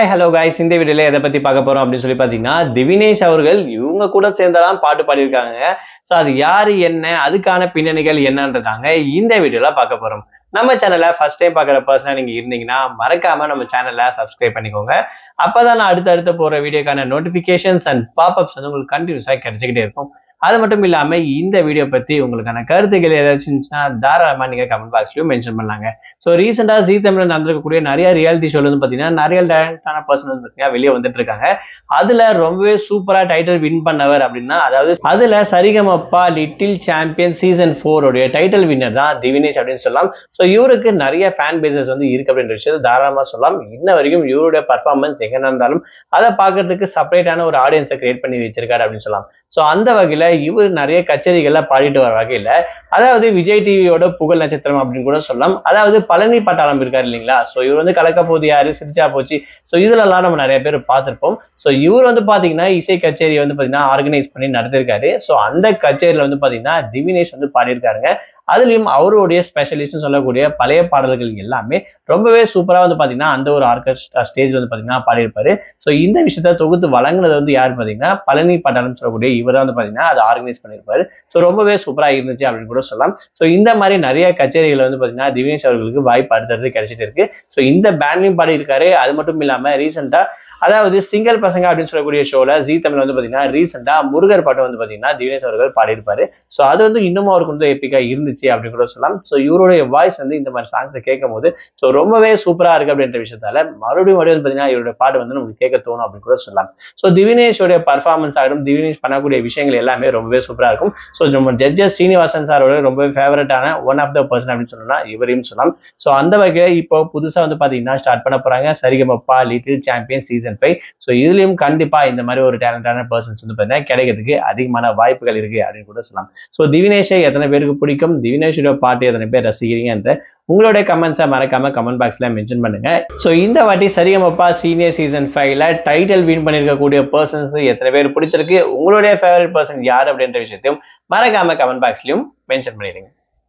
Hi hello guys, இந்த வீடியோல எதை பத்தி பார்க்க போறோம் அப்படின்னு சொல்லி பாத்தீங்கன்னா, திவினேஷ் அவர்கள் இவங்க கூட சேர்ந்தெல்லாம் பாட்டு பாடியிருக்காங்க. ஸோ அது யாரு, என்ன, அதுக்கான பின்னணிகள் என்னன்றதாங்க இந்த வீடியோல பார்க்க போறோம். நம்ம சேனலை ஃபர்ஸ்ட் டைம் பார்க்குற பர்சனா நீங்க இருந்தீங்கன்னா மறக்காம நம்ம சேனலை சப்ஸ்கிரைப் பண்ணிக்கோங்க. அப்பதான் நான் அடுத்தடுத்து போற வீடியோக்கான நோட்டிபிகேஷன்ஸ் அண்ட் பாப்அப்ஸ் வந்து உங்களுக்கு கண்டினியூஸா கிடைச்சிக்கிட்டே இருக்கும். அது மட்டும் இல்லாம இந்த வீடியோ பத்தி உங்களுக்கான கருத்துக்கள் ஏதாச்சும் இருந்துச்சுன்னா தாராளமா நீங்க கமெண்ட் பாக்ஸ்லயும் மென்ஷன் பண்ணலாங்க. ஸோ ரீசெண்டா ஜீ தமிழ்ல நடந்திருக்கக்கூடிய நிறைய ரியாலிட்டி ஷோல வந்து பாத்தீங்கன்னா நிறைய டேலண்டான பர்சன் வந்து பாத்தீங்கன்னா வெளியே வந்துட்டு இருக்காங்க. அதுல ரொம்பவே சூப்பரா டைட்டில் வின் பண்ணவர் அப்படின்னா, அதாவது அதுல சரிகமப்பா லிட்டில் சாம்பியன் சீசன் 4 உடைய டைட்டில் வின்னர் தான் திவினேஷ் அப்படின்னு சொல்லலாம். ஸோ இவருக்கு நிறைய ஃபேன் பேசஸ் வந்து இருக்கு அப்படின்ற விஷயத்தை தாராளமா சொல்லலாம். இன்ன வரைக்கும் இவருடைய பர்ஃபார்மன்ஸ் எங்க நடந்தாலும் அதை பார்க்கறதுக்கு செப்பரேட்டான ஒரு ஆடியன்ஸை கிரியேட் பண்ணி வச்சிருக்காரு அப்படின்னு சொல்லலாம். ஸோ அந்த வகையில இவர் நிறைய கச்சேரிகள்ல பாடிட்டு வர வகையில, அதாவது விஜய் டிவியோட புகழ் நட்சத்திரம் அப்படின்னு கூட சொல்லலாம். அதாவது பழனி பட்டாளம் இருக்காரு இல்லைங்களா, ஸோ இவர் வந்து கலக்க போது யாரு, சிரிச்சா போச்சு, ஸோ இதுலலாம் நம்ம நிறைய பேர் பார்த்திருப்போம். ஸோ இவர் வந்து பாத்தீங்கன்னா இசை கச்சேரி வந்து பாத்தீங்கன்னா ஆர்கனைஸ் பண்ணி நடத்திருக்காரு. ஸோ அந்த கச்சேரியில வந்து பாத்தீங்கன்னா திவினேஷ் வந்து பாடியிருக்காருங்க. அதுலயும் அவருடைய ஸ்பெஷலிஸ்ட் சொல்லக்கூடிய பழைய பாடல்கள் எல்லாமே ரொம்பவே சூப்பரா வந்து பாத்தீங்கன்னா அந்த ஒரு ஆர்கெஸ்ட்ரா ஸ்டேஜ் வந்து பாத்தீங்கன்னா பாடியிருப்பாரு. ஸோ இந்த விஷயத்த தொகுத்து வழங்குனது வந்து யாரு பாத்தீங்கன்னா பழனி பட்டாளம் சொல்லக்கூடிய இவர் தான் வந்து பாத்தீங்கன்னா அதை ஆர்கனைஸ் பண்ணியிருப்பாரு. ஸோ ரொம்பவே சூப்பரா இருந்துச்சு அப்படின்னு கூட சொல்லலாம். ஸோ இந்த மாதிரி நிறைய கச்சேரிகள் வந்து பாத்தீங்கன்னா திவினேஷ் அவர்களுக்கு வாய்ப்பு அடுத்தடுத்து கிடைச்சிட்டு இருக்கு. ஸோ இந்த பேண்ட்லயும் பாடி இருக்காரு. அது மட்டும் இல்லாம ரீசெண்டா, அதாவது சிங்கிள் பசங்க அப்படின்னு சொல்லக்கூடிய ஷோல ஜீ தமிழ் வந்து பாத்தீங்கன்னா ரீசெண்டா முருகர் பாட்டு வந்து பாத்தீங்கன்னா திவினேஷ் அவர்கள் பாடியிருப்பாரு. ஸோ அது வந்து இன்னமும் அவருக்கு வந்து எப்பிக்கா இருந்துச்சு அப்படின்னு கூட சொல்லலாம். ஸோ இவருடைய வாய்ஸ் வந்து இந்த மாதிரி சாங்ஸை கேட்கும் போது ஸோ ரொம்பவே சூப்பரா இருக்கு அப்படின்ற விஷயத்தால மறுபடியும் வந்து பாத்தீங்கன்னா இவருடைய பாட்டு வந்து நமக்கு கேட்க தோணும் அப்படின்னு கூட சொல்லலாம். ஸோ திவினேஷோட பர்ஃபார்மன்ஸ் ஆகட்டும், திவினேஷ் பண்ணக்கூடிய விஷயங்கள் எல்லாமே ரொம்பவே சூப்பரா இருக்கும். ஸோ நம்ம ஜட்ஜஸ் ஸ்ரீனிவாசன் சாரோட ரொம்பவே ஃபேவரட்டான ஒன் ஆஃப் த பர்சன் அப்படின்னு சொல்லலாம் இவரையும் சொல்லலாம். ஸோ அந்த வகையில இப்போ புதுசா வந்து பாத்தீங்கன்னா ஸ்டார்ட் பண்ண போறாங்க Sarigamapa little champion season 5. So இதுலயும் கண்டிப்பா இந்த மாதிரி ஒரு டேலண்டான பர்சன்ஸ் வந்து பார்த்தீங்கன்னா கிடைக்கிறதுக்கு அதிகமான வாய்ப்புகள் இருக்கு அப்படின்னு கூட சொல்லலாம். ஸோ திவினேஷை எத்தனை பேருக்கு பிடிக்கும், திவினேஷோட பாட்டு எத்தனை பேர் ரசிக்கிறீங்கன்ற உங்களுடைய கமெண்ட்ஸை மறக்காம கமெண்ட் பாக்ஸ்ல மென்ஷன் பண்ணுங்க. ஸோ இந்த வாட்டி சரிகமப்பா சீனியர் சீசன் 5ல டைட்டில் வின் பண்ணிருக்கக்கூடிய பர்சன்ஸ் எத்தனை பேர் பிடிச்சிருக்கு, உங்களுடைய ஃபேவரட் பர்சன் யார் அப்படின்ற விஷயத்தையும் மறக்காம கமெண்ட் பாக்ஸ்லயும் மென்ஷன் பண்ணிடுங்க.